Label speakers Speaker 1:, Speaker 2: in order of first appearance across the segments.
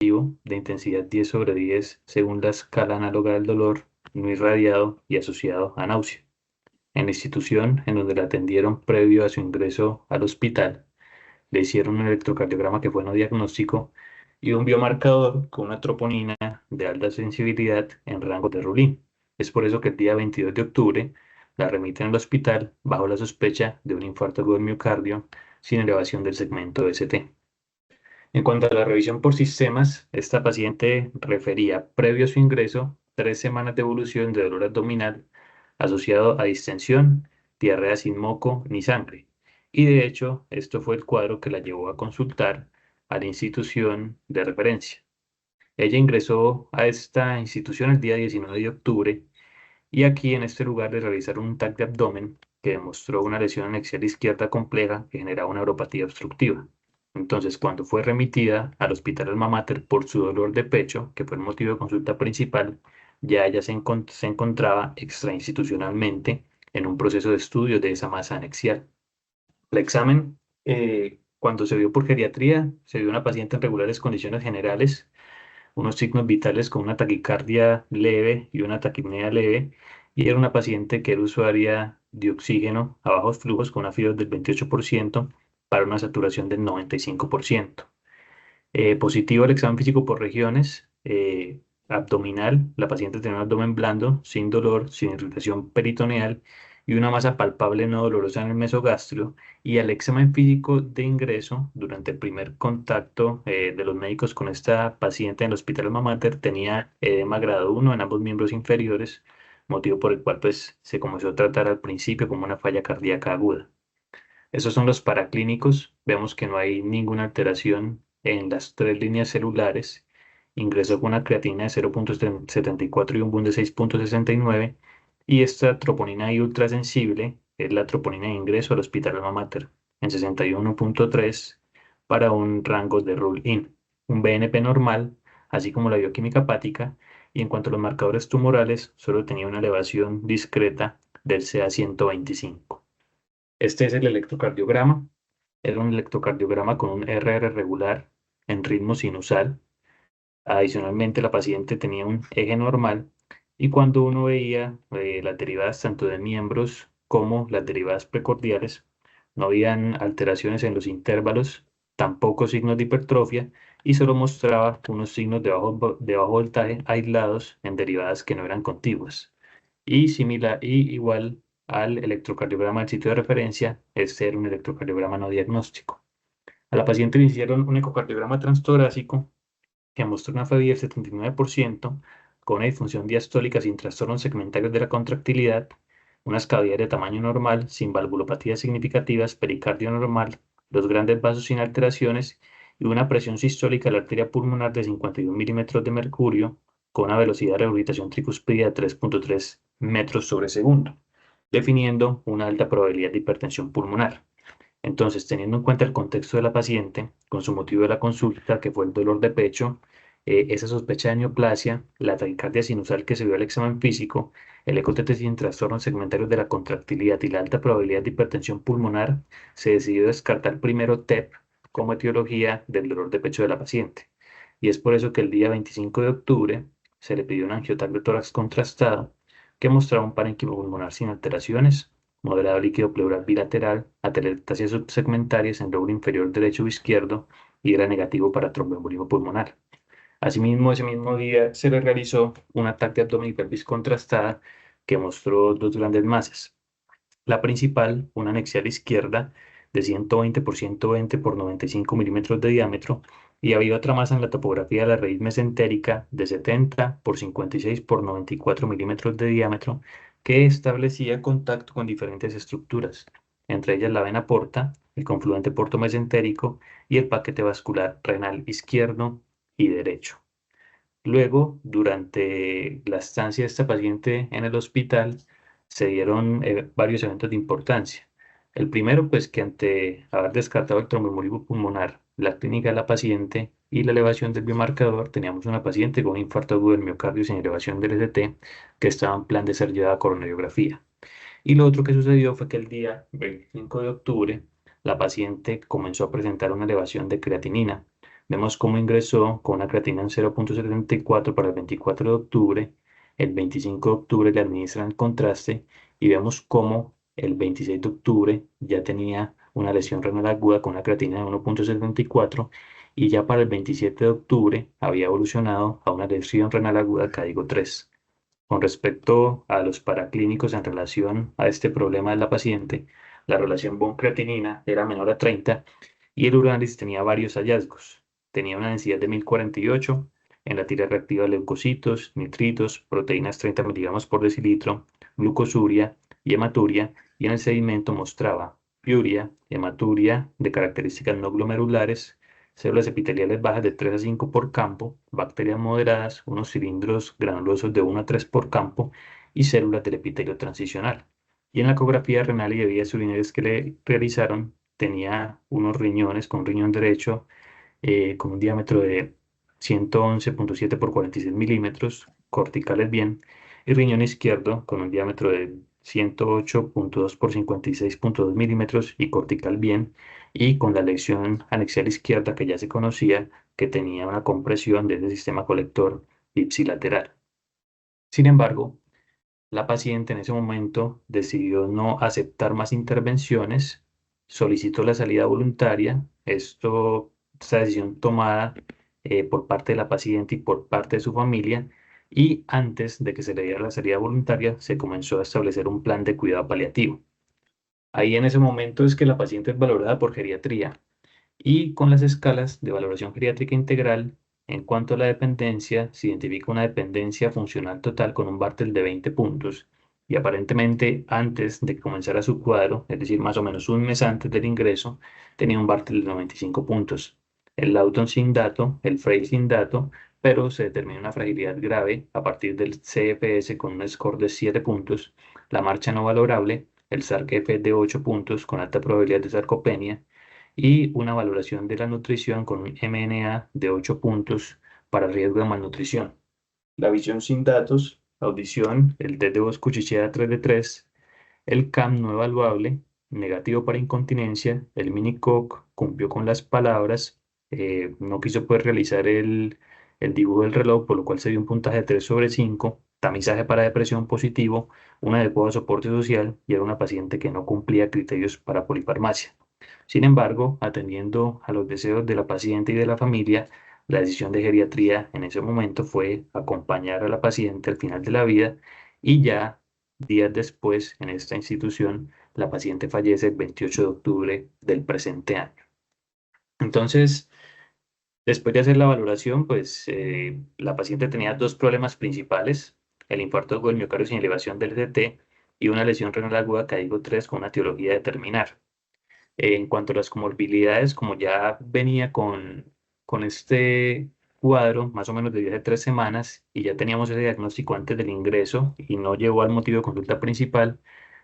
Speaker 1: de intensidad 10/10 según la escala análoga del dolor, no irradiado y asociado a náusea. En la institución en donde la atendieron previo a su ingreso al hospital, le hicieron un electrocardiograma que fue no diagnóstico y un biomarcador con una troponina de alta sensibilidad en rango de Rulin. Es por eso que el día 22 de octubre la remiten al hospital bajo la sospecha de un infarto agudo del miocardio sin elevación del segmento ST. En cuanto a la revisión por sistemas, esta paciente refería previo a su ingreso 3 semanas de evolución de dolor abdominal asociado a distensión, diarrea sin moco ni sangre. Y de hecho, esto fue el cuadro que la llevó a consultar a la institución de referencia. Ella ingresó a esta institución el día 19 de octubre y aquí en este lugar le realizaron un TAC de abdomen que demostró una lesión anexial izquierda compleja que generaba una neuropatía obstructiva. Entonces, cuando fue remitida al hospital Alma Mater por su dolor de pecho, que fue el motivo de consulta principal, ya ella se encontraba extrainstitucionalmente en un proceso de estudio de esa masa anexial. El examen, cuando se vio por geriatría, se vio una paciente en regulares condiciones generales, unos signos vitales con una taquicardia leve y una taquipnea leve, y era una paciente que era usuaria de oxígeno a bajos flujos con una fibra del 28% para una saturación del 95%. Positivo el examen físico por regiones, abdominal, la paciente tenía un abdomen blando, sin dolor, sin irritación peritoneal y una masa palpable no dolorosa en el mesogastrio. Y al examen físico de ingreso, durante el primer contacto de los médicos con esta paciente en el hospital Alma Mater, tenía edema grado 1 en ambos miembros inferiores, motivo por el cual pues, se comenzó a tratar al principio como una falla cardíaca aguda. Esos son los paraclínicos. Vemos que no hay ninguna alteración en las tres líneas celulares. Ingresó con una creatina de 0,74 y un BUN de 6,69. Y esta troponina I ultrasensible es la troponina de ingreso al hospital Alma Mater en 61,3 para un rango de rule-in. Un BNP normal, así como la bioquímica hepática. Y en cuanto a los marcadores tumorales, solo tenía una elevación discreta del CA 125. Este es el electrocardiograma. Era un electrocardiograma con un RR regular en ritmo sinusal. Adicionalmente, la paciente tenía un eje normal y cuando uno veía las derivadas tanto de miembros como las derivadas precordiales, no habían alteraciones en los intervalos, tampoco signos de hipertrofia y solo mostraba unos signos de bajo voltaje aislados en derivadas que no eran contiguas y similar y igual al electrocardiograma del sitio de referencia, este era un electrocardiograma no diagnóstico. A la paciente le hicieron un ecocardiograma transtorácico que mostró una FEBI del 79% con una disfunción diastólica sin trastornos segmentarios de la contractilidad, unas cavidades de tamaño normal, sin valvulopatías significativas, pericardio normal, los grandes vasos sin alteraciones y una presión sistólica de la arteria pulmonar de 51 milímetros de mercurio con una velocidad de rehabilitación tricuspidea de 3,3 metros sobre segundo, definiendo una alta probabilidad de hipertensión pulmonar. Entonces, teniendo en cuenta el contexto de la paciente, con su motivo de la consulta, que fue el dolor de pecho, esa sospecha de neoplasia, la taquicardia sinusal que se vio al examen físico, el ecoTT sin trastornos segmentarios de la contractilidad y la alta probabilidad de hipertensión pulmonar, se decidió descartar primero TEP como etiología del dolor de pecho de la paciente. Y es por eso que el día 25 de octubre se le pidió un angioTAC de tórax contrastado que mostraba un parénquima pulmonar sin alteraciones, moderado líquido pleural bilateral, atelectasias subsegmentarias en lóbulo inferior derecho o izquierdo y era negativo para tromboembolismo pulmonar. Asimismo, ese mismo día se le realizó un ataque de abdomen y pelvis contrastada que mostró dos grandes masas. La principal, una anexial izquierda de 120 por 120 por 95 milímetros de diámetro, y había otra masa en la topografía de la raíz mesentérica de 70 por 56 por 94 milímetros de diámetro, que establecía contacto con diferentes estructuras, entre ellas la vena porta, el confluente portomesentérico y el paquete vascular renal izquierdo y derecho. Luego, durante la estancia de esta paciente en el hospital, se dieron varios eventos de importancia. El primero, pues que ante haber descartado el tromboembolismo pulmonar, la clínica de la paciente y la elevación del biomarcador, teníamos una paciente con un infarto agudo del miocardio sin elevación del ST que estaba en plan de ser llevada a coronariografía. Y lo otro que sucedió fue que el día 25 de octubre, la paciente comenzó a presentar una elevación de creatinina vemos cómo ingresó con una creatinina en 0,74 para el 24 de octubre. El 25 de octubre le administran el contraste y vemos cómo el 26 de octubre ya tenía una lesión renal aguda con una creatinina de 1,74 y ya para el 27 de octubre había evolucionado a una lesión renal aguda código 3. Con respecto a los paraclínicos en relación a este problema de la paciente, la relación BON-creatinina era menor a 30 y el urinalysis tenía varios hallazgos. Tenía una densidad de 1048, en la tira reactiva de leucocitos, nitritos, proteínas 30 miligramos por decilitro, glucosuria y hematuria, y en el sedimento mostraba piuria, hematuria de características no glomerulares, células epiteliales bajas de 3 a 5 por campo, bacterias moderadas, unos cilindros granulosos de 1 a 3 por campo y células del epitelio transicional. Y en la ecografía renal y de vías urinarias que le realizaron, tenía unos riñones con un riñón derecho con un diámetro de 111,7 por 46 milímetros, corticales bien, y riñón izquierdo con un diámetro de 108,2 por 56,2 milímetros y cortical bien, y con la lesión anexial izquierda que ya se conocía que tenía una compresión de ese sistema colector ipsilateral. Sin embargo, la paciente en ese momento decidió no aceptar más intervenciones, solicitó la salida voluntaria. Esta decisión tomada por parte de la paciente y por parte de su familia, y antes de que se le diera la salida voluntaria, se comenzó a establecer un plan de cuidado paliativo. Ahí en ese momento es que la paciente es valorada por geriatría y con las escalas de valoración geriátrica integral, en cuanto a la dependencia, se identifica una dependencia funcional total con un Bartel de 20 puntos y aparentemente antes de que comenzara su cuadro, es decir, más o menos un mes antes del ingreso, tenía un Bartel de 95 puntos. El Lawton sin dato, el Frey sin dato, pero se determina una fragilidad grave a partir del CFS con un score de 7 puntos, la marcha no valorable, el SARC-F de 8 puntos con alta probabilidad de sarcopenia, y una valoración de la nutrición con un MNA de 8 puntos para riesgo de malnutrición. La visión sin datos, audición, el test de voz cuchicheada 3 de 3, el CAM no evaluable, negativo para incontinencia, el mini-COC cumplió con las palabras, no quiso poder realizar el dibujo del reloj, por lo cual se dio un puntaje de 3 sobre 5, tamizaje para depresión positivo, un adecuado soporte social y era una paciente que no cumplía criterios para polifarmacia. Sin embargo, atendiendo a los deseos de la paciente y de la familia, la decisión de geriatría en ese momento fue acompañar a la paciente al final de la vida y ya días después en esta institución la paciente fallece el 28 de octubre del presente año. Entonces, después de hacer la valoración, pues la paciente tenía dos problemas principales: el infarto del miocardio sin elevación del CT y una lesión renal aguda código 3 con una etiología de terminar. En cuanto a las comorbilidades, como ya venía con este cuadro más o menos desde hace 3 semanas y ya teníamos ese diagnóstico antes del ingreso y no llegó al motivo de consulta principal,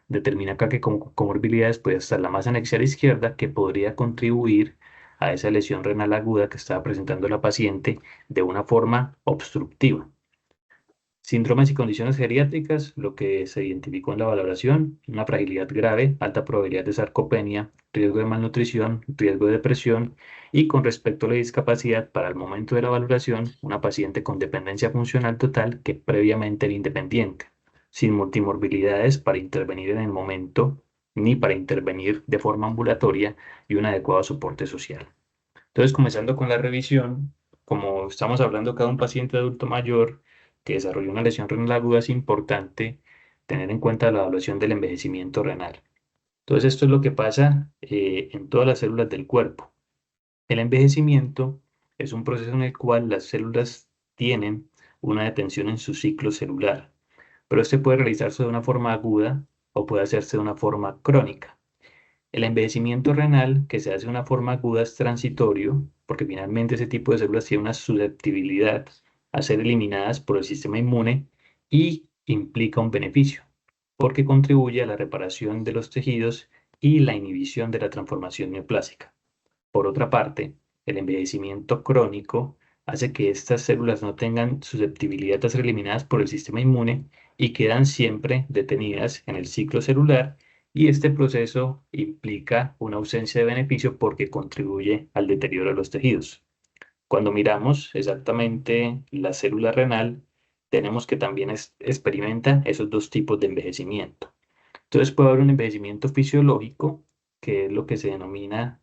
Speaker 1: determina acá que como comorbilidades puede estar la masa anexial izquierda, que podría contribuir a esa lesión renal aguda que estaba presentando la paciente de una forma obstructiva. Síndromes y condiciones geriátricas, lo que se identificó en la valoración: una fragilidad grave, alta probabilidad de sarcopenia, riesgo de malnutrición, riesgo de depresión, y con respecto a la discapacidad, para el momento de la valoración, una paciente con dependencia funcional total que previamente era independiente, sin multimorbilidades para intervenir en el momento, ni para intervenir de forma ambulatoria, y un adecuado soporte social. Entonces, comenzando con la revisión, como estamos hablando acá de un paciente adulto mayor que desarrolló una lesión renal aguda, es importante tener en cuenta la evaluación del envejecimiento renal. Entonces, esto es lo que pasa en todas las células del cuerpo. El envejecimiento es un proceso en el cual las células tienen una detención en su ciclo celular, pero este puede realizarse de una forma aguda o puede hacerse de una forma crónica. El envejecimiento renal, que se hace de una forma aguda, es transitorio, porque finalmente ese tipo de células tiene una susceptibilidad a ser eliminadas por el sistema inmune y implica un beneficio, porque contribuye a la reparación de los tejidos y la inhibición de la transformación neoplásica. Por otra parte, el envejecimiento crónico hace que estas células no tengan susceptibilidad a ser eliminadas por el sistema inmune y quedan siempre detenidas en el ciclo celular, y este proceso implica una ausencia de beneficio porque contribuye al deterioro de los tejidos. Cuando miramos exactamente la célula renal, tenemos que también experimenta esos dos tipos de envejecimiento. Entonces puede haber un envejecimiento fisiológico, que es lo que se denomina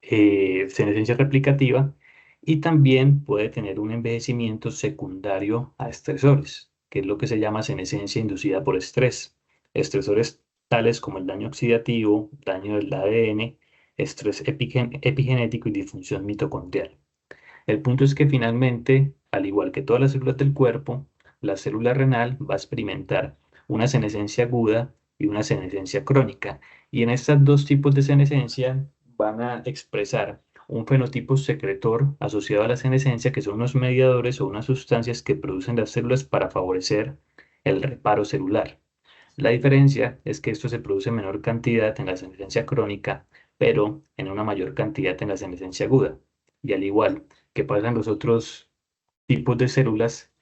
Speaker 1: senescencia replicativa, y también puede tener un envejecimiento secundario a estresores, que es lo que se llama senescencia inducida por estrés. Estresores tales como el daño oxidativo, daño del ADN, estrés epigenético y disfunción mitocondrial. El punto es que finalmente, al igual que todas las células del cuerpo, la célula renal va a experimentar una senescencia aguda y una senescencia crónica. Y en estos dos tipos de senescencia van a expresar un fenotipo secretor asociado a la senescencia, que son unos mediadores o unas sustancias que producen las células para favorecer el reparo celular. La diferencia es que esto se produce en menor cantidad en la senescencia crónica, pero en una mayor cantidad en la senescencia aguda. Y al igual que pasa en los otros tipos de células,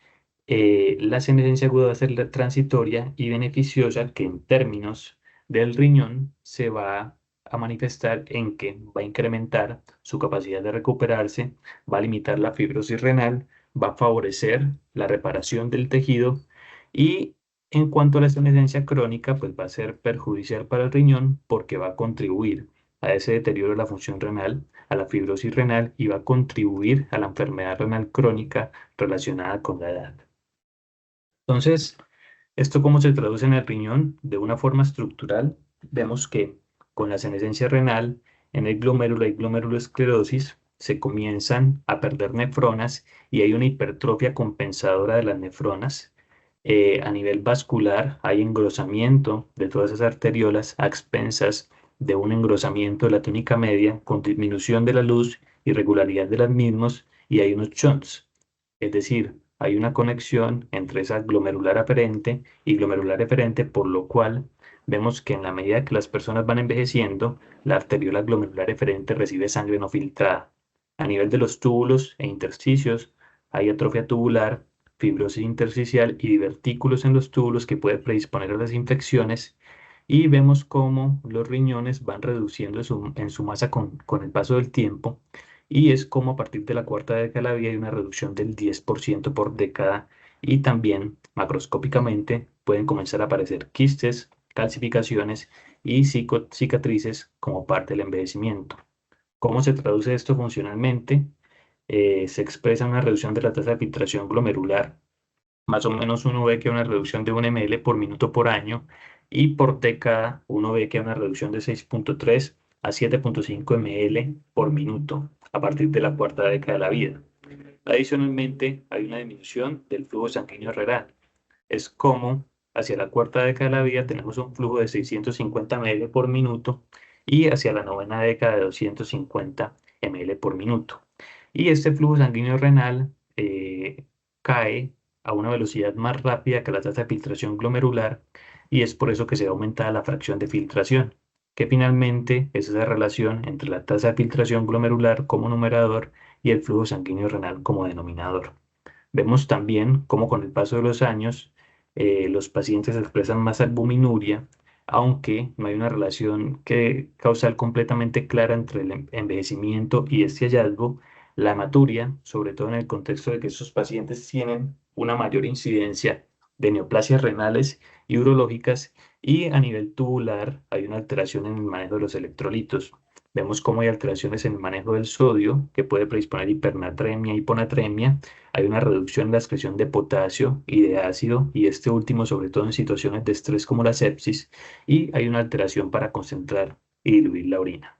Speaker 1: la senescencia aguda va a ser la transitoria y beneficiosa, que en términos del riñón se va a manifestar en que va a incrementar su capacidad de recuperarse, va a limitar la fibrosis renal, va a favorecer la reparación del tejido y en cuanto a la senescencia crónica, pues va a ser perjudicial para el riñón porque va a contribuir a ese deterioro de la función renal, a la fibrosis renal y va a contribuir a la enfermedad renal crónica relacionada con la edad. Entonces, ¿esto cómo se traduce en el riñón? De una forma estructural, vemos que con la senescencia renal, en el glomérulo y glomerulosclerosis, se comienzan a perder nefronas y hay una hipertrofia compensadora de las nefronas. A nivel vascular, hay engrosamiento de todas esas arteriolas a expensas de un engrosamiento de la túnica media con disminución de la luz, irregularidad de las mismas y hay unos shunts. Es decir, hay una conexión entre esa glomerular aferente y glomerular eferente, por lo cual vemos que en la medida que las personas van envejeciendo, la arteriola glomerular eferente recibe sangre no filtrada. A nivel de los túbulos e intersticios, hay atrofia tubular, fibrosis intersticial y divertículos en los túbulos que puede predisponer a las infecciones. Y vemos cómo los riñones van reduciendo en su masa con el paso del tiempo y es como a partir de la cuarta década de la vida hay una reducción del 10% por década y también macroscópicamente pueden comenzar a aparecer quistes, calcificaciones y cicatrices como parte del envejecimiento. ¿Cómo se traduce esto funcionalmente? Se expresa una reducción de la tasa de filtración glomerular. Más o menos uno ve que una reducción de 1 ml por minuto por año y por década uno ve que una reducción de 6.3 a 7.5 ml por minuto a partir de la cuarta década de la vida. Adicionalmente, hay una disminución del flujo sanguíneo renal. Es como hacia la cuarta década de la vida tenemos un flujo de 650 ml por minuto y hacia la novena década de 250 ml por minuto. Y este flujo sanguíneo renal cae a una velocidad más rápida que la tasa de filtración glomerular y es por eso que se aumenta la fracción de filtración, que finalmente es esa relación entre la tasa de filtración glomerular como numerador y el flujo sanguíneo renal como denominador. Vemos también cómo con el paso de los años los pacientes expresan más albuminuria, aunque no hay una relación causal completamente clara entre el envejecimiento y este hallazgo. La hematuria, sobre todo en el contexto de que esos pacientes tienen una mayor incidencia de neoplasias renales y urológicas y a nivel tubular hay una alteración en el manejo de los electrolitos. Vemos cómo hay alteraciones en el manejo del sodio que puede predisponer hipernatremia, hiponatremia. Hay una reducción en la excreción de potasio y de ácido, y este último sobre todo en situaciones de estrés como la sepsis, y hay una alteración para concentrar y diluir la orina.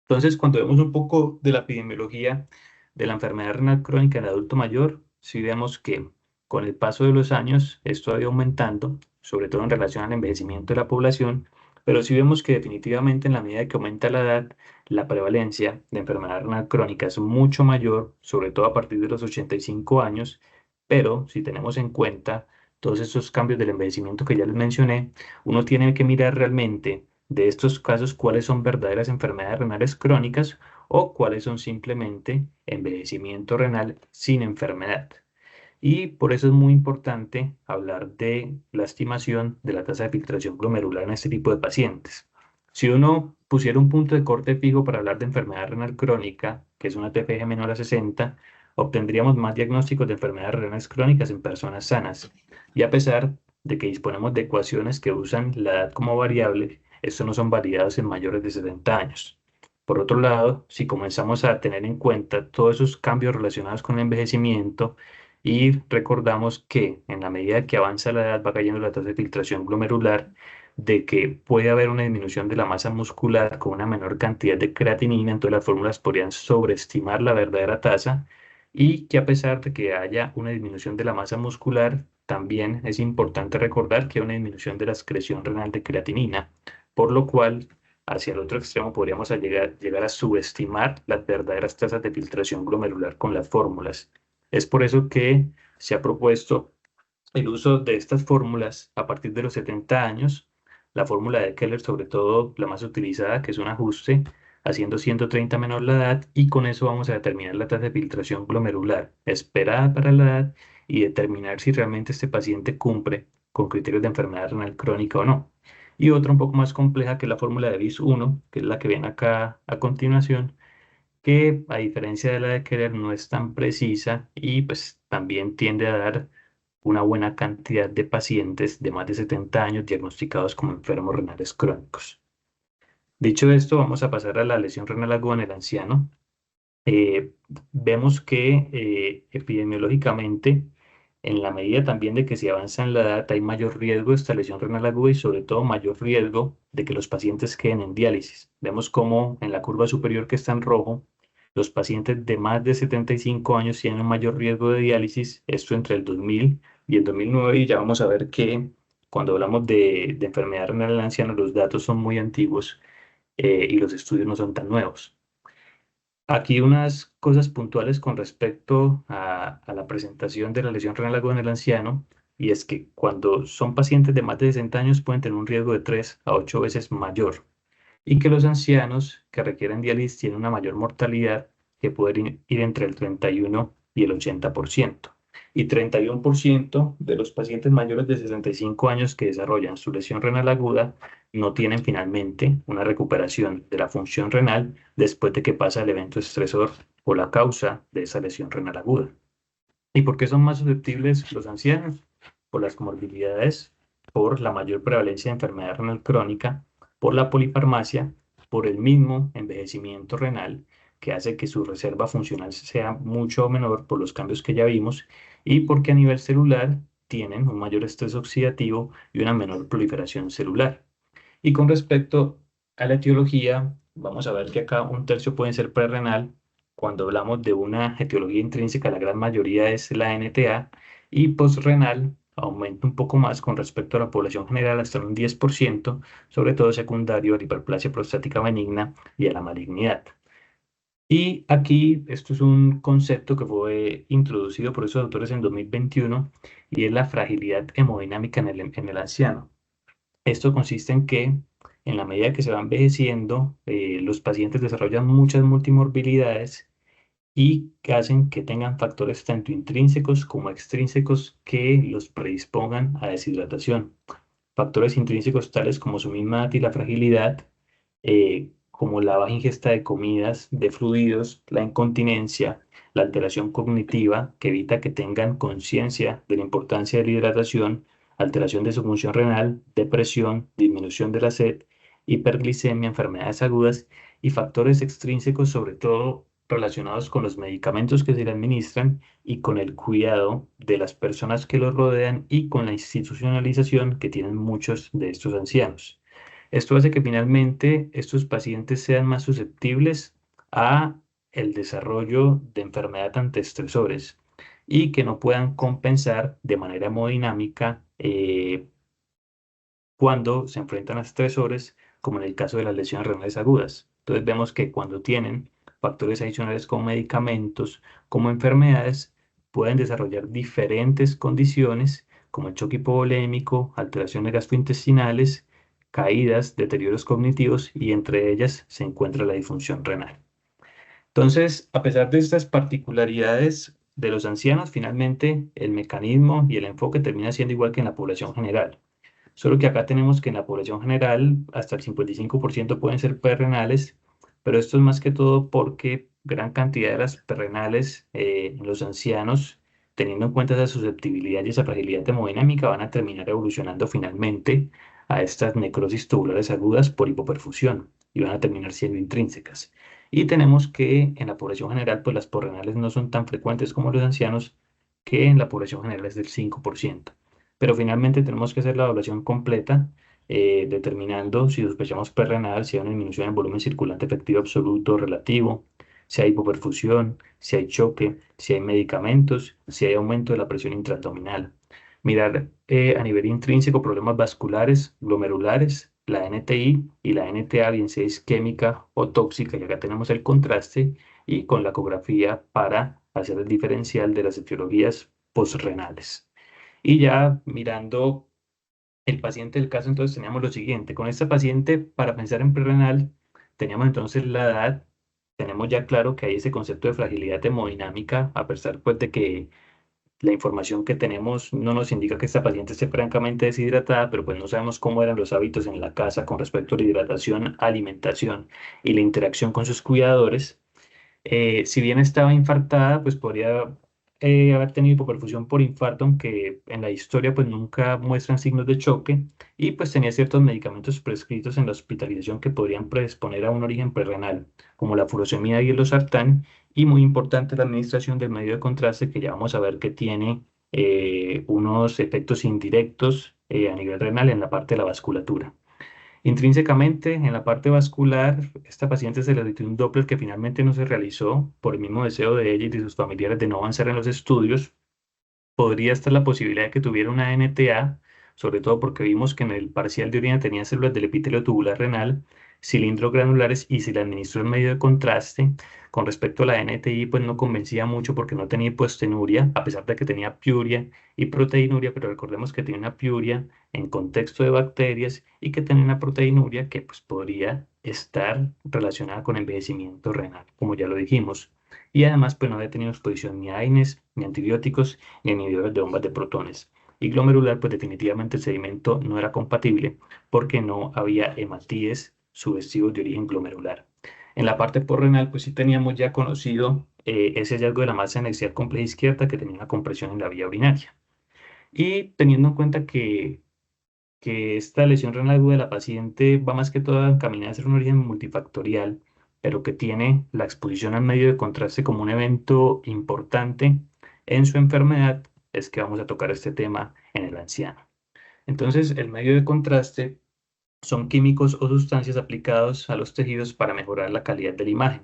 Speaker 1: Entonces, cuando vemos un poco de la epidemiología de la enfermedad renal crónica en el adulto mayor, sí vemos que con el paso de los años esto ha ido aumentando, sobre todo en relación al envejecimiento de la población, pero sí vemos que definitivamente en la medida que aumenta la edad, la prevalencia de enfermedad renal crónica es mucho mayor, sobre todo a partir de los 85 años, pero si tenemos en cuenta todos estos cambios del envejecimiento que ya les mencioné, uno tiene que mirar realmente de estos casos cuáles son verdaderas enfermedades renales crónicas o cuáles son simplemente envejecimiento renal sin enfermedad. Y por eso es muy importante hablar de la estimación de la tasa de filtración glomerular en este tipo de pacientes. Si uno pusiera un punto de corte fijo para hablar de enfermedad renal crónica, que es una TPG menor a 60, obtendríamos más diagnósticos de enfermedades renales crónicas en personas sanas. Y a pesar de que disponemos de ecuaciones que usan la edad como variable, estos no son validados en mayores de 70 años. Por otro lado, si comenzamos a tener en cuenta todos esos cambios relacionados con el envejecimiento y recordamos que en la medida que avanza la edad va cayendo la tasa de filtración glomerular, de que puede haber una disminución de la masa muscular con una menor cantidad de creatinina, entonces las fórmulas podrían sobreestimar la verdadera tasa y que a pesar de que haya una disminución de la masa muscular, también es importante recordar que hay una disminución de la excreción renal de creatinina, por lo cual hacia el otro extremo podríamos llegar a subestimar las verdaderas tasas de filtración glomerular con las fórmulas. Es por eso que se ha propuesto el uso de estas fórmulas a partir de los 70 años, la fórmula de Keller, sobre todo la más utilizada, que es un ajuste, haciendo 130 menor la edad, y con eso vamos a determinar la tasa de filtración glomerular esperada para la edad y determinar si realmente este paciente cumple con criterios de enfermedad renal crónica o no. Y otra un poco más compleja, que es la fórmula de BIS-1, que es la que ven acá a continuación, que a diferencia de la de Keller no es tan precisa y pues también tiende a dar una buena cantidad de pacientes de más de 70 años diagnosticados como enfermos renales crónicos. Dicho esto, vamos a pasar a la lesión renal aguda en el anciano. Eh, Vemos que epidemiológicamente, en la medida también de que se avanza en la edad, hay mayor riesgo de esta lesión renal aguda y sobre todo mayor riesgo de que los pacientes queden en diálisis. Vemos como en la curva superior que está en rojo, los pacientes de más de 75 años tienen un mayor riesgo de diálisis, esto entre el 2000 y el 2009, y ya vamos a ver que cuando hablamos de enfermedad renal en el anciano, los datos son muy antiguos y los estudios no son tan nuevos. Aquí unas cosas puntuales con respecto a la presentación de la lesión renal aguda en el anciano, y es que cuando son pacientes de más de 60 años pueden tener un riesgo de 3 a 8 veces mayor, y que los ancianos que requieren diálisis tienen una mayor mortalidad que puede ir entre el 31 y el 80%. Y 31% de los pacientes mayores de 65 años que desarrollan su lesión renal aguda no tienen finalmente una recuperación de la función renal después de que pasa el evento estresor o la causa de esa lesión renal aguda. ¿Y por qué son más susceptibles los ancianos? Por las comorbilidades, por la mayor prevalencia de enfermedad renal crónica, por la polifarmacia, por el mismo envejecimiento renal que hace que su reserva funcional sea mucho menor por los cambios que ya vimos y porque a nivel celular tienen un mayor estrés oxidativo y una menor proliferación celular. Y con respecto a la etiología, vamos a ver que acá un tercio puede ser prerrenal. Cuando hablamos de una etiología intrínseca, la gran mayoría es la NTA, y postrenal aumenta un poco más con respecto a la población general hasta un 10%, sobre todo secundario a la hiperplasia prostática benigna y a la malignidad. Y aquí esto es un concepto que fue introducido por esos autores en 2021 y es la fragilidad hemodinámica en el anciano. Esto consiste en que en la medida que se va envejeciendo, los pacientes desarrollan muchas multimorbilidades y que hacen que tengan factores tanto intrínsecos como extrínsecos que los predispongan a deshidratación. Factores intrínsecos tales como su misma edad y la fragilidad, como la baja ingesta de comidas, de fluidos, la incontinencia, la alteración cognitiva que evita que tengan conciencia de la importancia de la hidratación, alteración de su función renal, depresión, disminución de la sed, hiperglicemia, enfermedades agudas y factores extrínsecos, sobre todo relacionados con los medicamentos que se le administran y con el cuidado de las personas que los rodean y con la institucionalización que tienen muchos de estos ancianos. Esto hace que finalmente estos pacientes sean más susceptibles a el desarrollo de enfermedad ante estresores y que no puedan compensar de manera hemodinámica cuando se enfrentan a estresores, como en el caso de las lesiones renales agudas. Entonces vemos que cuando tienen factores adicionales como medicamentos, como enfermedades, pueden desarrollar diferentes condiciones como el choque hipovolémico, alteraciones gastrointestinales, caídas, deterioros cognitivos y entre ellas se encuentra la disfunción renal. Entonces, a pesar de estas particularidades de los ancianos, finalmente el mecanismo y el enfoque termina siendo igual que en la población general. Solo que acá tenemos que en la población general hasta el 55% pueden ser perrenales, pero esto es más que todo porque gran cantidad de las perrenales en los ancianos, teniendo en cuenta esa susceptibilidad y esa fragilidad hemodinámica, van a terminar evolucionando finalmente a estas necrosis tubulares agudas por hipoperfusión y van a terminar siendo intrínsecas. Y tenemos que en la población general, pues las porrenales no son tan frecuentes como los ancianos, que en la población general es del 5%. Pero finalmente tenemos que hacer la evaluación completa, determinando si sospechamos perrenal, si hay una disminución en volumen circulante efectivo absoluto relativo, si hay hipoperfusión, si hay choque, si hay medicamentos, si hay aumento de la presión intraabdominal. Mirar a nivel intrínseco problemas vasculares, glomerulares, la NTI y la NTA, bien sea isquémica o tóxica, y acá tenemos el contraste, y con la ecografía para hacer el diferencial de las etiologías posrenales. Y ya mirando el paciente del caso, entonces teníamos lo siguiente. Con esta paciente, para pensar en prerrenal, teníamos entonces la edad. Tenemos ya claro que hay ese concepto de fragilidad hemodinámica, a pesar pues de que la información que tenemos no nos indica que esta paciente esté francamente deshidratada, pero pues no sabemos cómo eran los hábitos en la casa con respecto a la hidratación, alimentación y la interacción con sus cuidadores. Si bien estaba infartada, pues podría haber tenido hipoperfusión por infarto, aunque en la historia pues nunca muestran signos de choque, y pues tenía ciertos medicamentos prescritos en la hospitalización que podrían predisponer a un origen prerrenal, como la furosemida y el losartán, y muy importante la administración del medio de contraste, que ya vamos a ver que tiene unos efectos indirectos a nivel renal en la parte de la vasculatura. Intrínsecamente, en la parte vascular, esta paciente se le realizó un Doppler que finalmente no se realizó por el mismo deseo de ella y de sus familiares de no avanzar en los estudios. Podría estar la posibilidad de que tuviera una NTA, sobre todo porque vimos que en el parcial de orina tenía células del epitelio tubular renal, cilindros granulares, y si le administró el medio de contraste. Con respecto a la NTI, pues no convencía mucho porque no tenía hipostenuria, a pesar de que tenía piuria y proteinuria, pero recordemos que tiene una piuria en contexto de bacterias y que tiene una proteinuria que pues podría estar relacionada con envejecimiento renal, como ya lo dijimos. Y además pues no había tenido exposición ni a AINES, ni antibióticos, ni inhibidores de bombas de protones. Y glomerular, pues definitivamente el sedimento no era compatible porque no había hematíes sugestivos de origen glomerular. En la parte porrenal, pues sí teníamos ya conocido ese hallazgo de la masa anexial compleja izquierda que tenía una compresión en la vía urinaria. Y teniendo en cuenta que esta lesión renal aguda de la paciente va más que todo encaminada a ser un origen multifactorial, pero que tiene la exposición al medio de contraste como un evento importante en su enfermedad, es que vamos a tocar este tema en el anciano. Entonces, el medio de contraste son químicos o sustancias aplicados a los tejidos para mejorar la calidad de la imagen.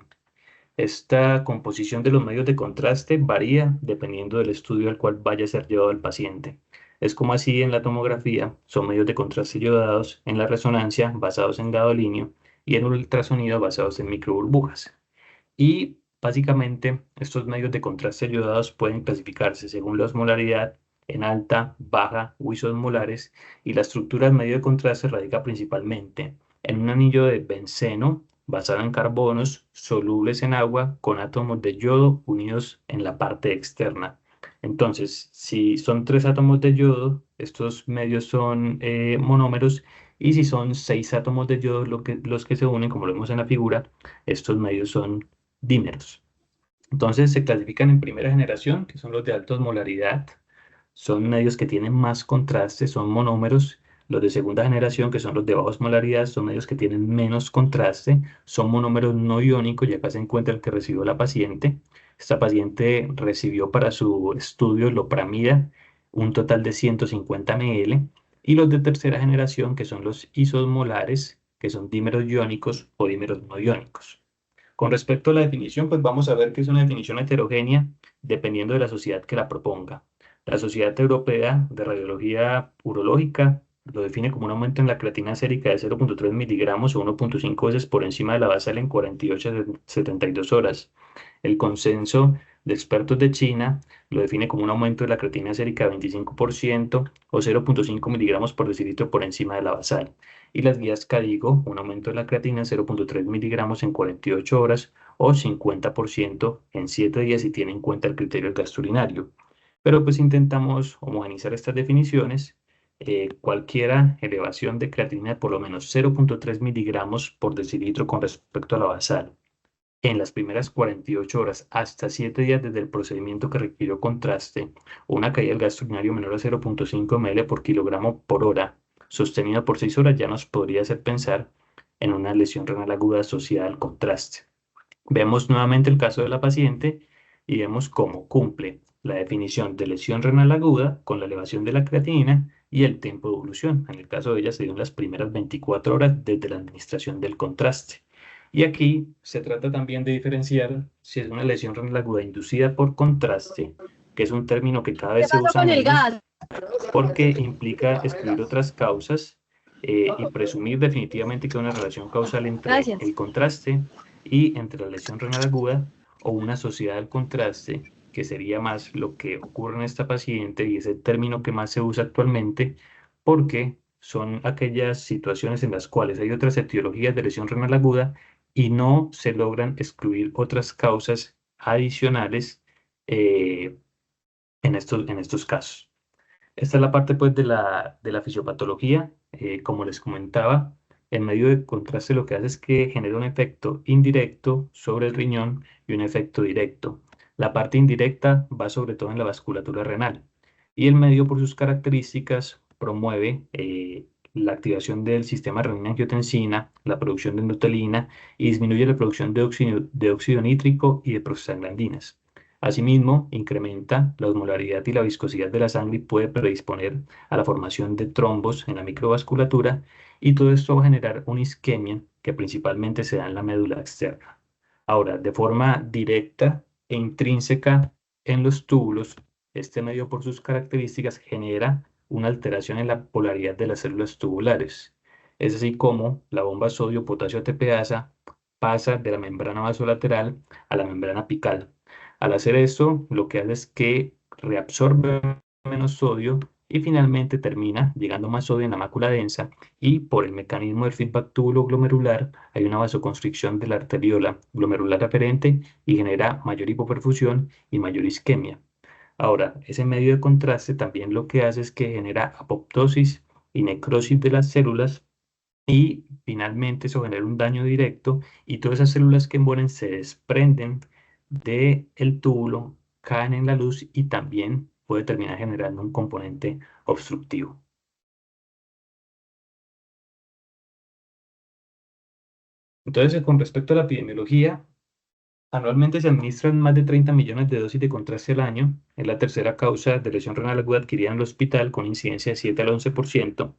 Speaker 1: Esta composición de los medios de contraste varía dependiendo del estudio al cual vaya a ser llevado el paciente. Es como así en la tomografía, son medios de contraste yodados, en la resonancia basados en gadolínio y en el ultrasonido basados en microburbujas. Y básicamente estos medios de contraste yodados pueden clasificarse según la osmolaridad en alta, baja o isosmolares, y la estructura del medio de contraste radica principalmente en un anillo de benceno basado en carbonos solubles en agua con átomos de yodo unidos en la parte externa. Entonces, si son tres átomos de yodo, estos medios son monómeros, y si son seis átomos de yodo los que se unen, como lo vemos en la figura, estos medios son dímeros. Entonces se clasifican en primera generación, que son los de alta osmolaridad. Son medios que tienen más contraste, son monómeros. Los de segunda generación, que son los de baja osmolaridad, son medios que tienen menos contraste, son monómeros no iónicos, y acá se encuentra el que recibió la paciente. Esta paciente recibió para su estudio lopramida un total de 150 ml. Y los de tercera generación, que son los isosmolares, que son dímeros iónicos o dímeros no iónicos. Con respecto a la definición, pues vamos a ver que es una definición heterogénea dependiendo de la sociedad que la proponga. La Sociedad Europea de Radiología Urológica lo define como un aumento en la creatina sérica de 0,3 miligramos o 1,5 veces por encima de la basal en 48 a 72 horas. El consenso de expertos de China lo define como un aumento de la creatina sérica de 25% o 0,5 miligramos por decilitro por encima de la basal. Y las guías CADIGO, un aumento de la creatina de 0,3 miligramos en 48 horas o 50% en 7 días si tiene en cuenta el criterio gastrourinario. Pero pues intentamos homogeneizar estas definiciones cualquiera elevación de creatinina de por lo menos 0,3 miligramos por decilitro con respecto a la basal en las primeras 48 horas hasta 7 días desde el procedimiento que requirió contraste, o una caída del gasto urinario menor a 0,5 ml por kilogramo por hora, sostenida por 6 horas, ya nos podría hacer pensar en una lesión renal aguda asociada al contraste. Vemos nuevamente el caso de la paciente y vemos cómo cumple la definición de lesión renal aguda con la elevación de la creatinina y el tiempo de evolución. En el caso de ella se dio en las primeras 24 horas desde la administración del contraste. Y aquí se trata también de diferenciar si es una lesión renal aguda inducida por contraste, que es un término que cada
Speaker 2: ¿Qué
Speaker 1: vez se
Speaker 2: pasó
Speaker 1: usa
Speaker 2: con el
Speaker 1: menos,
Speaker 2: gas?
Speaker 1: porque implica excluir otras causas y presumir definitivamente que hay una relación causal entre
Speaker 2: Gracias.
Speaker 1: el contraste y entre la lesión renal aguda o una asociada al contraste, que sería más lo que ocurre en esta paciente y es el término que más se usa actualmente, porque son aquellas situaciones en las cuales hay otras etiologías de lesión renal aguda y no se logran excluir otras causas adicionales eh, en estos casos. Esta es la parte pues de la fisiopatología. Como les comentaba, el medio de contraste lo que hace es que genera un efecto indirecto sobre el riñón y un efecto directo. La parte indirecta va sobre todo en la vasculatura renal y el medio por sus características promueve la activación del sistema renina-angiotensina, la producción de endotelina y disminuye la producción de óxido nítrico y de prostaglandinas. Asimismo, incrementa la osmolaridad y la viscosidad de la sangre y puede predisponer a la formación de trombos en la microvasculatura y todo esto va a generar una isquemia que principalmente se da en la médula externa. Ahora, de forma directa e intrínseca en los túbulos, este medio por sus características genera una alteración en la polaridad de las células tubulares. Es así como la bomba sodio-potasio ATPasa pasa de la membrana vasolateral a la membrana apical. Al hacer esto, lo que hace es que reabsorbe menos sodio y finalmente termina llegando más sodio en la mácula densa y por el mecanismo del feedback tubulo glomerular hay una vasoconstricción de la arteriola glomerular aferente y genera mayor hipoperfusión y mayor isquemia. Ahora, ese medio de contraste también lo que hace es que genera apoptosis y necrosis de las células y finalmente eso genera un daño directo y todas esas células que mueren se desprenden del túbulo, caen en la luz y también puede terminar generando un componente obstructivo. Entonces, con respecto a la epidemiología, anualmente se administran más de 30 millones de dosis de contraste al año. Es la tercera causa de lesión renal aguda adquirida en el hospital con incidencia de 7 al 11%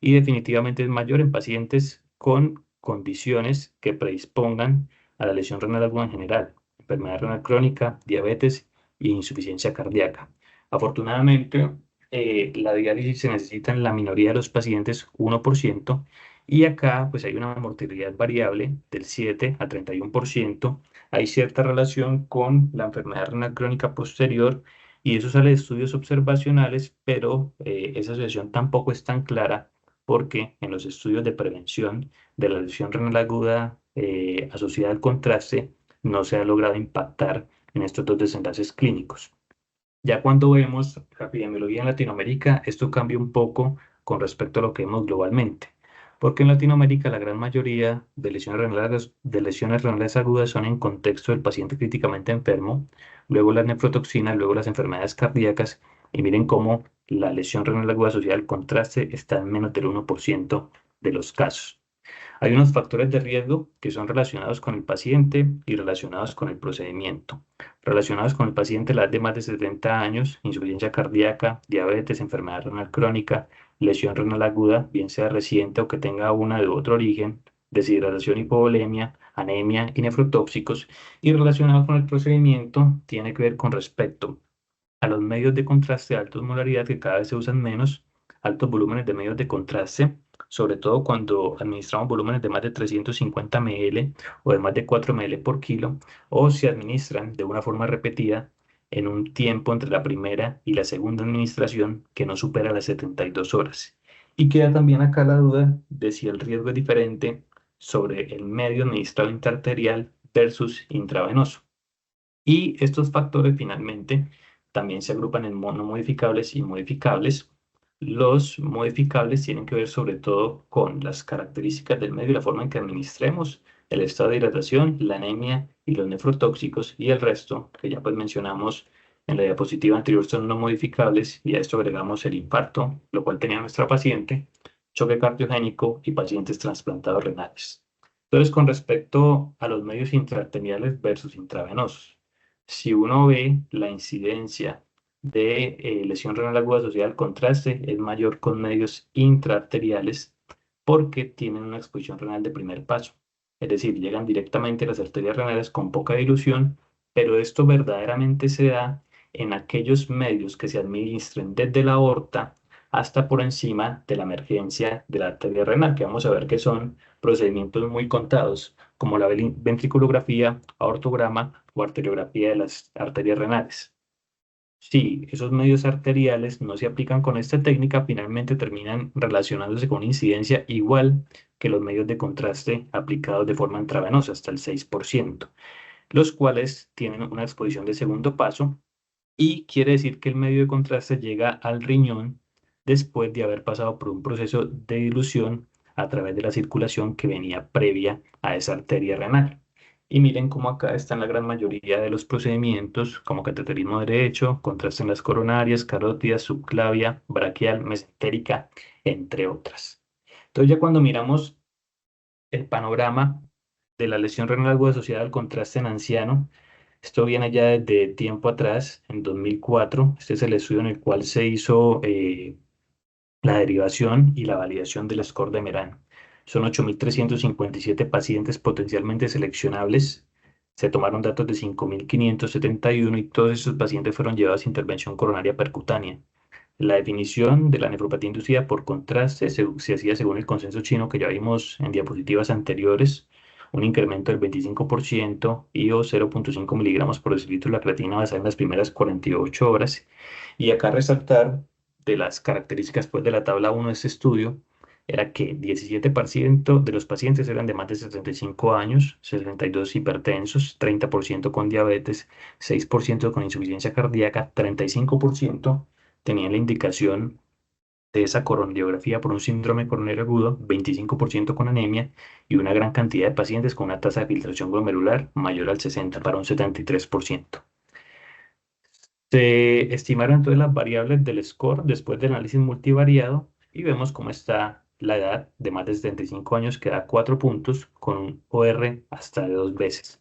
Speaker 1: y definitivamente es mayor en pacientes con condiciones que predispongan a la lesión renal aguda en general, enfermedad renal crónica, diabetes e insuficiencia cardíaca. Afortunadamente, la diálisis se necesita en la minoría de los pacientes 1% y acá pues hay una mortalidad variable del 7 a 31%. Hay cierta relación con la enfermedad renal crónica posterior y eso sale de estudios observacionales, pero esa asociación tampoco es tan clara porque en los estudios de prevención de la lesión renal aguda asociada al contraste no se ha logrado impactar en estos dos desenlaces clínicos. Ya cuando vemos la epidemiología en Latinoamérica, esto cambia un poco con respecto a lo que vemos globalmente, porque en Latinoamérica la gran mayoría de lesiones renales agudas son en contexto del paciente críticamente enfermo, luego las nefrotoxinas, luego las enfermedades cardíacas, y miren cómo la lesión renal aguda asociada al contraste está en menos del 1% de los casos. Hay unos factores de riesgo que son relacionados con el paciente y relacionados con el procedimiento. Relacionados con el paciente, la edad de más de 70 años, insuficiencia cardíaca, diabetes, enfermedad renal crónica, lesión renal aguda, bien sea reciente o que tenga una de otro origen, deshidratación, hipovolemia, anemia y nefrotóxicos. Y relacionado con el procedimiento, tiene que ver con respecto a los medios de contraste de alta osmolaridad que cada vez se usan menos, altos volúmenes de medios de contraste, sobre todo cuando administramos volúmenes de más de 350 ml o de más de 4 ml por kilo, o se administran de una forma repetida en un tiempo entre la primera y la segunda administración que no supera las 72 horas. Y queda también acá la duda de si el riesgo es diferente sobre el medio administrado intraarterial versus intravenoso. Y estos factores finalmente también se agrupan en monomodificables y modificables. Los modificables tienen que ver sobre todo con las características del medio y la forma en que administremos, el estado de hidratación, la anemia y los nefrotóxicos, y el resto, que ya pues mencionamos en la diapositiva anterior, son no modificables, y a esto agregamos el infarto, lo cual tenía nuestra paciente, choque cardiogénico y pacientes trasplantados renales. Entonces, con respecto a los medios intraarteriales versus intravenosos, si uno ve la incidencia de lesión renal aguda asociada al contraste es mayor con medios intraarteriales porque tienen una exposición renal de primer paso. Es decir, llegan directamente a las arterias renales con poca dilución, pero esto verdaderamente se da en aquellos medios que se administren desde la aorta hasta por encima de la emergencia de la arteria renal, que vamos a ver que son procedimientos muy contados, como la ventriculografía, aortograma o arteriografía de las arterias renales. Si esos medios arteriales no se aplican con esta técnica, finalmente terminan relacionándose con una incidencia igual que los medios de contraste aplicados de forma intravenosa, hasta el 6%, los cuales tienen una exposición de segundo paso y quiere decir que el medio de contraste llega al riñón después de haber pasado por un proceso de dilución a través de la circulación que venía previa a esa arteria renal. Y miren cómo acá están la gran mayoría de los procedimientos, como cateterismo derecho, contraste en las coronarias, carótidas, subclavia, braquial, mesentérica, entre otras. Entonces ya cuando miramos el panorama de la lesión renal aguda asociada al contraste en anciano, esto viene ya desde tiempo atrás, en 2004. Este es el estudio en el cual se hizo la derivación y la validación del score de Meran. Son 8.357 pacientes potencialmente seleccionables. Se tomaron datos de 5.571 y todos esos pacientes fueron llevados a intervención coronaria percutánea. La definición de la nefropatía inducida por contraste se hacía según el consenso chino que ya vimos en diapositivas anteriores, un incremento del 25% y o 0.5 miligramos por decilitro de la creatina basada en las primeras 48 horas. Y acá resaltar de las características pues, de la tabla 1 de este estudio, era que 17% de los pacientes eran de más de 75 años, 62 hipertensos, 30% con diabetes, 6% con insuficiencia cardíaca, 35% tenían la indicación de esa coronariografía por un síndrome coronario agudo, 25% con anemia y una gran cantidad de pacientes con una tasa de filtración glomerular mayor al 60 para un 73%. Se estimaron entonces las variables del score después del análisis multivariado y vemos cómo está la edad de más de 75 años que da 4 puntos con un OR hasta de 2 veces.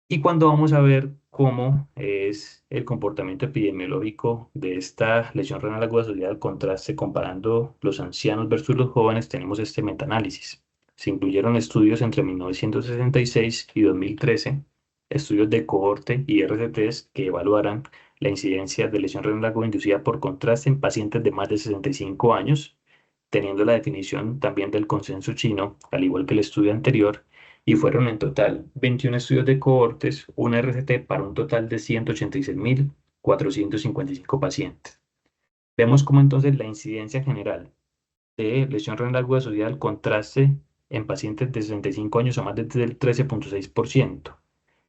Speaker 1: Y cuando vamos a ver cómo es el comportamiento epidemiológico de esta lesión renal aguda asociada al contraste comparando los ancianos versus los jóvenes, tenemos este metaanálisis. Se incluyeron estudios entre 1966 y 2013, estudios de cohorte y RCTs que evaluaran la incidencia de lesión renal aguda inducida por contraste en pacientes de más de 65 años, teniendo la definición también del consenso chino, al igual que el estudio anterior, y fueron en total 21 estudios de cohortes, una RCT para un total de 186.455 pacientes. Vemos cómo entonces la incidencia general de lesión renal aguda asociada al contraste en pacientes de 65 años o más desde el 13.6%.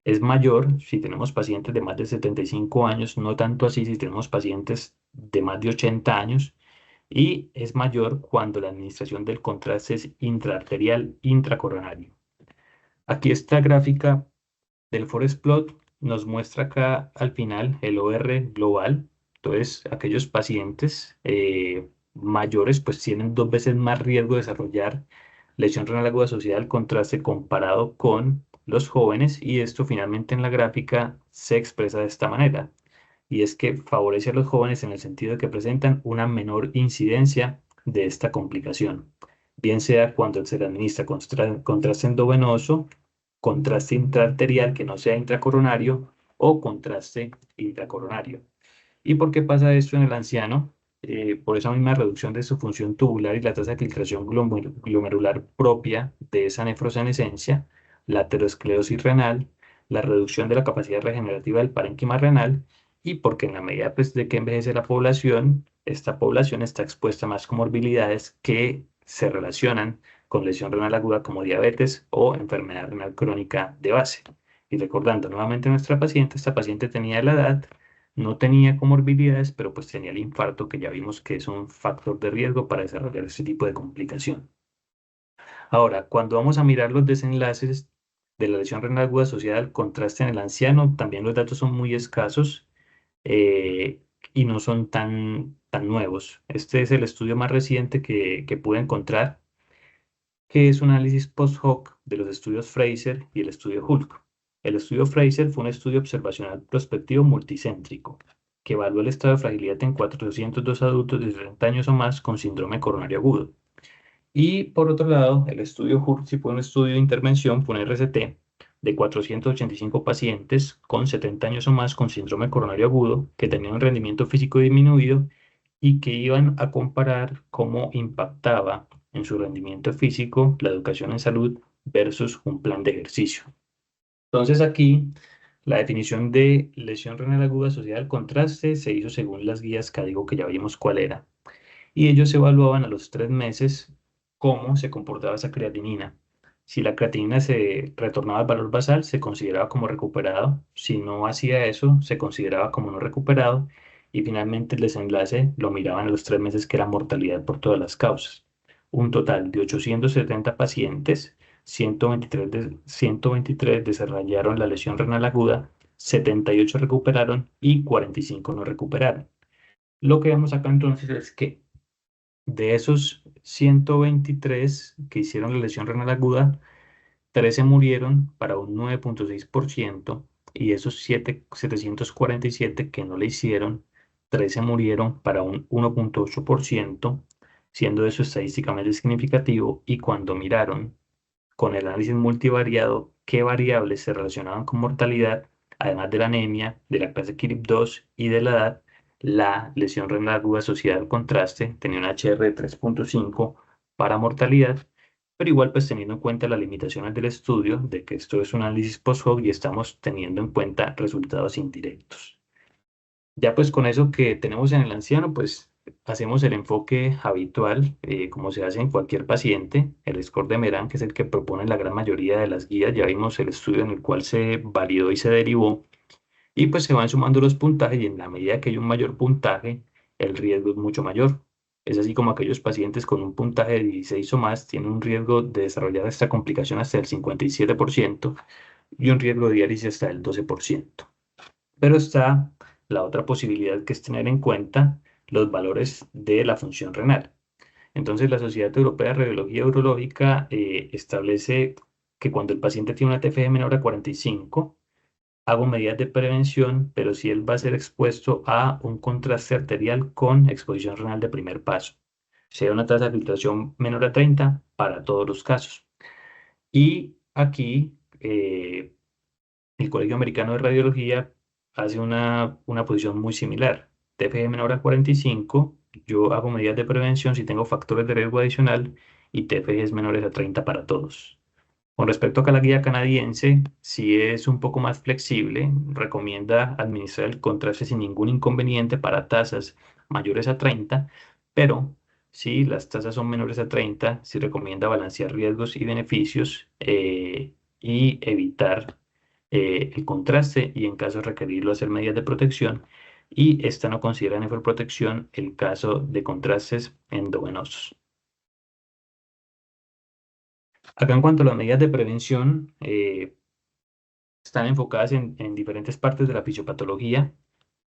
Speaker 1: Es mayor si tenemos pacientes de más de 75 años, no tanto así si tenemos pacientes de más de 80 años, y es mayor cuando la administración del contraste es intraarterial intracoronario. Aquí esta gráfica del forest plot nos muestra acá al final el OR global. Entonces, aquellos pacientes mayores pues tienen 2 veces más riesgo de desarrollar lesión renal aguda asociada al contraste comparado con los jóvenes, y esto finalmente en la gráfica se expresa de esta manera, y es que favorece a los jóvenes en el sentido de que presentan una menor incidencia de esta complicación, bien sea cuando se le administra contraste endovenoso, contraste intraarterial que no sea intracoronario o contraste intracoronario. ¿Y por qué pasa esto en el anciano? Por esa misma reducción de su función tubular y la tasa de filtración glomerular propia de esa nefrosenescencia, la aterosclerosis renal, la reducción de la capacidad regenerativa del parénquima renal, y porque en la medida pues, de que envejece la población, esta población está expuesta a más comorbilidades que se relacionan con lesión renal aguda como diabetes o enfermedad renal crónica de base. Y recordando nuevamente nuestra paciente, esta paciente tenía la edad no tenía comorbilidades, pero pues tenía el infarto, que ya vimos que es un factor de riesgo para desarrollar este tipo de complicación. Ahora, cuando vamos a mirar los desenlaces de la lesión renal aguda asociada al contraste en el anciano, también los datos son muy escasos eh, y no son tan nuevos. Este es el estudio más reciente que pude encontrar, que es un análisis post-hoc de los estudios Fraser y el estudio Hulk. El estudio Fraser fue un estudio observacional prospectivo multicéntrico que evaluó el estado de fragilidad en 402 adultos de 60 años o más con síndrome coronario agudo. Y por otro lado, el estudio Hurst fue un estudio de intervención, fue un RCT, de 485 pacientes con 70 años o más con síndrome coronario agudo que tenían un rendimiento físico disminuido y que iban a comparar cómo impactaba en su rendimiento físico la educación en salud versus un plan de ejercicio. Entonces aquí la definición de lesión renal aguda asociada al contraste se hizo según las guías CADIGO, que ya vimos cuál era, y ellos evaluaban a los 3 meses cómo se comportaba esa creatinina. Si la creatinina se retornaba al valor basal, se consideraba como recuperado. Si no hacía eso, se consideraba como no recuperado. Y finalmente el desenlace lo miraban a los 3 meses, que era mortalidad por todas las causas. Un total de 870 pacientes, 123 desarrollaron la lesión renal aguda, 78 recuperaron y 45 no recuperaron. Lo que vemos acá entonces es que de esos 123 que hicieron la lesión renal aguda, 13 murieron para un 9,6%, y esos 747 que no le hicieron, 13 murieron para un 1,8%, siendo eso estadísticamente significativo. Y cuando miraron con el análisis multivariado qué variables se relacionaban con mortalidad, además de la anemia, de la clase KIRIP2 y de la edad, la lesión renal aguda asociada al contraste tenía un HR de 3,5 para mortalidad, pero igual pues teniendo en cuenta las limitaciones del estudio, de que esto es un análisis post-hoc y estamos teniendo en cuenta resultados indirectos. Ya pues con eso que tenemos en el anciano, pues hacemos el enfoque habitual, como se hace en cualquier paciente, el score de Merán, que es el que propone la gran mayoría de las guías. Ya vimos el estudio en el cual se validó y se derivó, y pues se van sumando los puntajes, y en la medida que hay un mayor puntaje, el riesgo es mucho mayor. Es así como aquellos pacientes con un puntaje de 16 o más tienen un riesgo de desarrollar esta complicación hasta el 57% y un riesgo de diálisis hasta el 12%. Pero está la otra posibilidad, que es tener en cuenta los valores de la función renal. Entonces, la Sociedad Europea de Radiología Urológica establece que cuando el paciente tiene una TFG menor a 45, hago medidas de prevención, pero si él va a ser expuesto a un contraste arterial con exposición renal de primer paso, sea una tasa de filtración menor a 30 para todos los casos. Y aquí el Colegio Americano de Radiología hace una posición muy similar. TFG menor a 45, yo hago medidas de prevención si tengo factores de riesgo adicional, y TFGs menores a 30 para todos. Con respecto a la guía canadiense, si es un poco más flexible, recomienda administrar el contraste sin ningún inconveniente para tasas mayores a 30, pero si las tasas son menores a 30, sí recomienda balancear riesgos y beneficios, y evitar el contraste, y en caso de requerirlo hacer medidas de protección. Y esta no considera nefroprotección el caso de contrastes endovenosos. Acá, en cuanto a las medidas de prevención, están enfocadas en diferentes partes de la fisiopatología.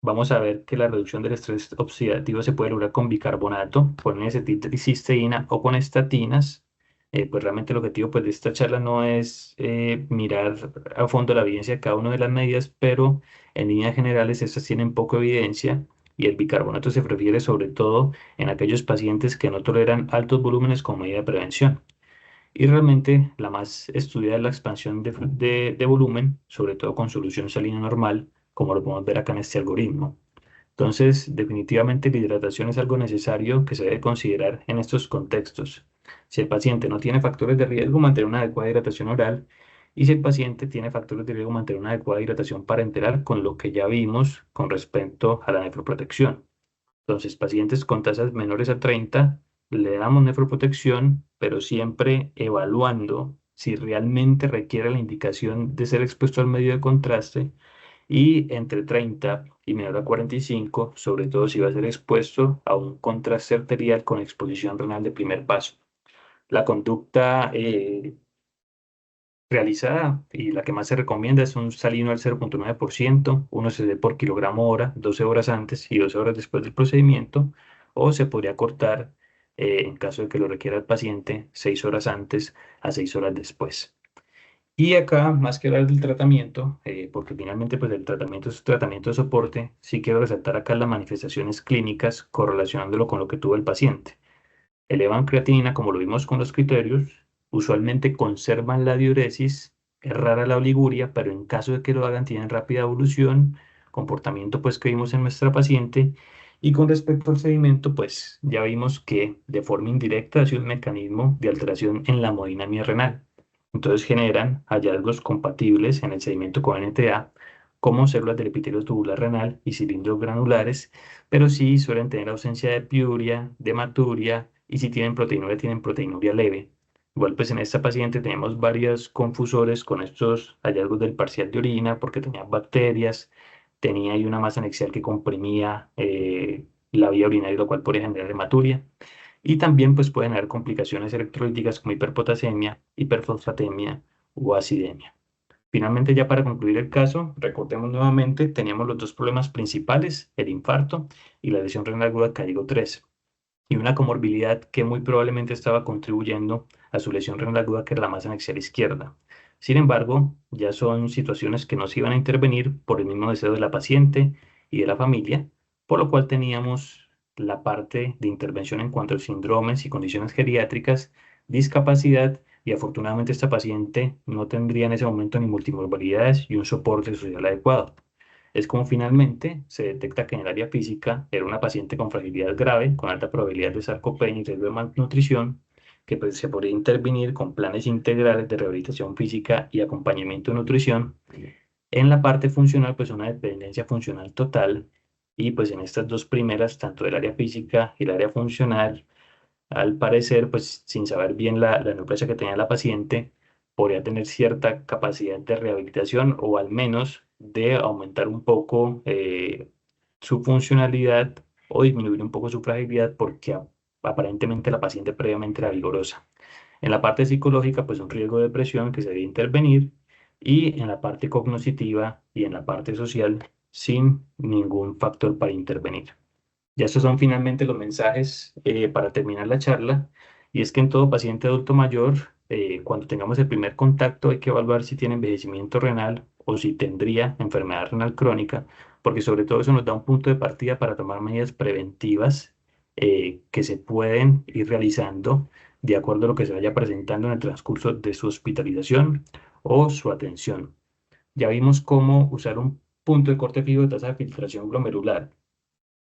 Speaker 1: Vamos a ver que la reducción del estrés oxidativo se puede lograr con bicarbonato, con N-acetilcisteína o con estatinas. Pues realmente el objetivo pues de esta charla no es mirar a fondo la evidencia de cada una de las medidas, pero en líneas generales estas tienen poca evidencia, y el bicarbonato se prefiere sobre todo en aquellos pacientes que no toleran altos volúmenes como medida de prevención. Y realmente la más estudiada es la expansión de volumen, sobre todo con solución salina normal, como lo podemos ver acá en este algoritmo. Entonces, definitivamente la hidratación es algo necesario que se debe considerar en estos contextos. Si el paciente no tiene factores de riesgo, mantener una adecuada hidratación oral. Y si el paciente tiene factores de riesgo, mantener una adecuada hidratación parenteral, con lo que ya vimos con respecto a la nefroprotección. Entonces, pacientes con tasas menores a 30, le damos nefroprotección, pero siempre evaluando si realmente requiere la indicación de ser expuesto al medio de contraste. Y entre 30 y menor a 45, sobre todo si va a ser expuesto a un contraste arterial con exposición renal de primer paso. La conducta realizada y la que más se recomienda es un salino al 0,9%, 1 cc por kilogramo hora, 12 horas antes y 12 horas después del procedimiento, o se podría cortar, en caso de que lo requiera el paciente, 6 horas antes a 6 horas después. Y acá, más que hablar del tratamiento, porque finalmente pues el tratamiento es un tratamiento de soporte, sí quiero resaltar acá las manifestaciones clínicas correlacionándolo con lo que tuvo el paciente. Elevan creatinina, como lo vimos con los criterios, usualmente conservan la diuresis, es rara la oliguria, pero en caso de que lo hagan tienen rápida evolución, comportamiento pues que vimos en nuestra paciente. Y con respecto al sedimento, pues ya vimos que de forma indirecta es un mecanismo de alteración en la hemodinamia renal. Entonces generan hallazgos compatibles en el sedimento con NTA, como células del epitelio tubular renal y cilindros granulares, pero sí suelen tener ausencia de piuria, de hematuria, y si tienen proteinuria leve. Igual pues en esta paciente tenemos varios confusores con estos hallazgos del parcial de orina porque tenía bacterias, tenía ahí una masa anexial que comprimía la vía urinaria, lo cual podría generar hematuria. Y también pues pueden haber complicaciones electrolíticas como hiperpotasemia, hiperfosfatemia o acidemia. Finalmente, ya para concluir el caso, recordemos nuevamente, teníamos los dos problemas principales, el infarto y la lesión renal aguda Caygo 3, y una comorbilidad que muy probablemente estaba contribuyendo a su lesión renal aguda, que es la masa axial izquierda. Sin embargo, ya son situaciones que no se iban a intervenir por el mismo deseo de la paciente y de la familia, por lo cual teníamos la parte de intervención en cuanto a síndromes y condiciones geriátricas, discapacidad, y afortunadamente esta paciente no tendría en ese momento ni multimorbilidades y un soporte social adecuado. Es como finalmente se detecta que en el área física era una paciente con fragilidad grave, con alta probabilidad de sarcopenia y riesgo de malnutrición, que pues, se podría intervenir con planes integrales de rehabilitación física y acompañamiento de nutrición. En la parte funcional, pues una dependencia funcional total, y pues en estas dos primeras, tanto del área física y el área funcional, al parecer, pues sin saber bien la neoplasia que tenía la paciente, podría tener cierta capacidad de rehabilitación o al menos de aumentar un poco su funcionalidad o disminuir un poco su fragilidad porque aparentemente la paciente previamente era vigorosa. En la parte psicológica, pues un riesgo de depresión que se debe intervenir, y en la parte cognitiva y en la parte social sin ningún factor para intervenir. Ya estos son finalmente los mensajes para terminar la charla, y es que en todo paciente adulto mayor, cuando tengamos el primer contacto, hay que evaluar si tiene envejecimiento renal o si tendría enfermedad renal crónica, porque sobre todo eso nos da un punto de partida para tomar medidas preventivas que se pueden ir realizando de acuerdo a lo que se vaya presentando en el transcurso de su hospitalización o su atención. Ya vimos cómo usar un punto de corte fijo de tasa de filtración glomerular.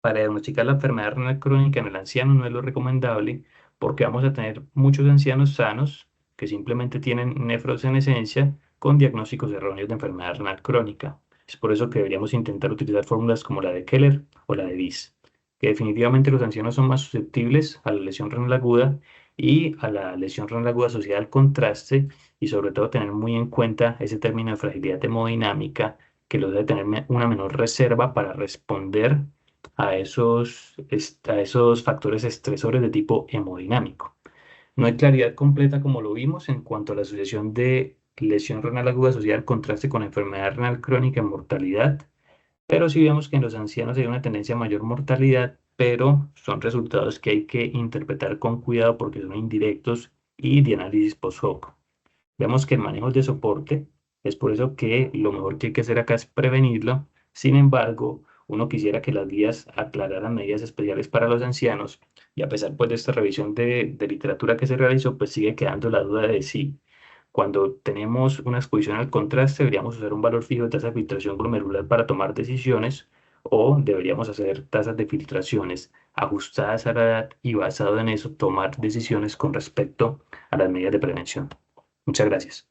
Speaker 1: Para diagnosticar la enfermedad renal crónica en el anciano no es lo recomendable, porque vamos a tener muchos ancianos sanos que simplemente tienen nefrosenescencia con diagnósticos erróneos de enfermedad renal crónica. Es por eso que deberíamos intentar utilizar fórmulas como la de Keller o la de Bis, que definitivamente los ancianos son más susceptibles a la lesión renal aguda y a la lesión renal aguda asociada al contraste, y sobre todo tener muy en cuenta ese término de fragilidad hemodinámica que los debe tener una menor reserva para responder a esos factores estresores de tipo hemodinámico. No hay claridad completa, como lo vimos, en cuanto a la asociación de lesión renal aguda asociada al contraste con enfermedad renal crónica en mortalidad, pero sí vemos que en los ancianos hay una tendencia a mayor mortalidad, pero son resultados que hay que interpretar con cuidado porque son indirectos y de análisis post-hoc. Vemos que el manejo es de soporte, es por eso que lo mejor que hay que hacer acá es prevenirlo. Sin embargo, uno quisiera que las guías aclararan medidas especiales para los ancianos, y a pesar pues de esta revisión de literatura que se realizó, pues sigue quedando la duda de si cuando tenemos una exposición al contraste deberíamos usar un valor fijo de tasa de filtración glomerular para tomar decisiones, o deberíamos hacer tasas de filtraciones ajustadas a la edad y basado en eso tomar decisiones con respecto a las medidas de prevención. Muchas gracias.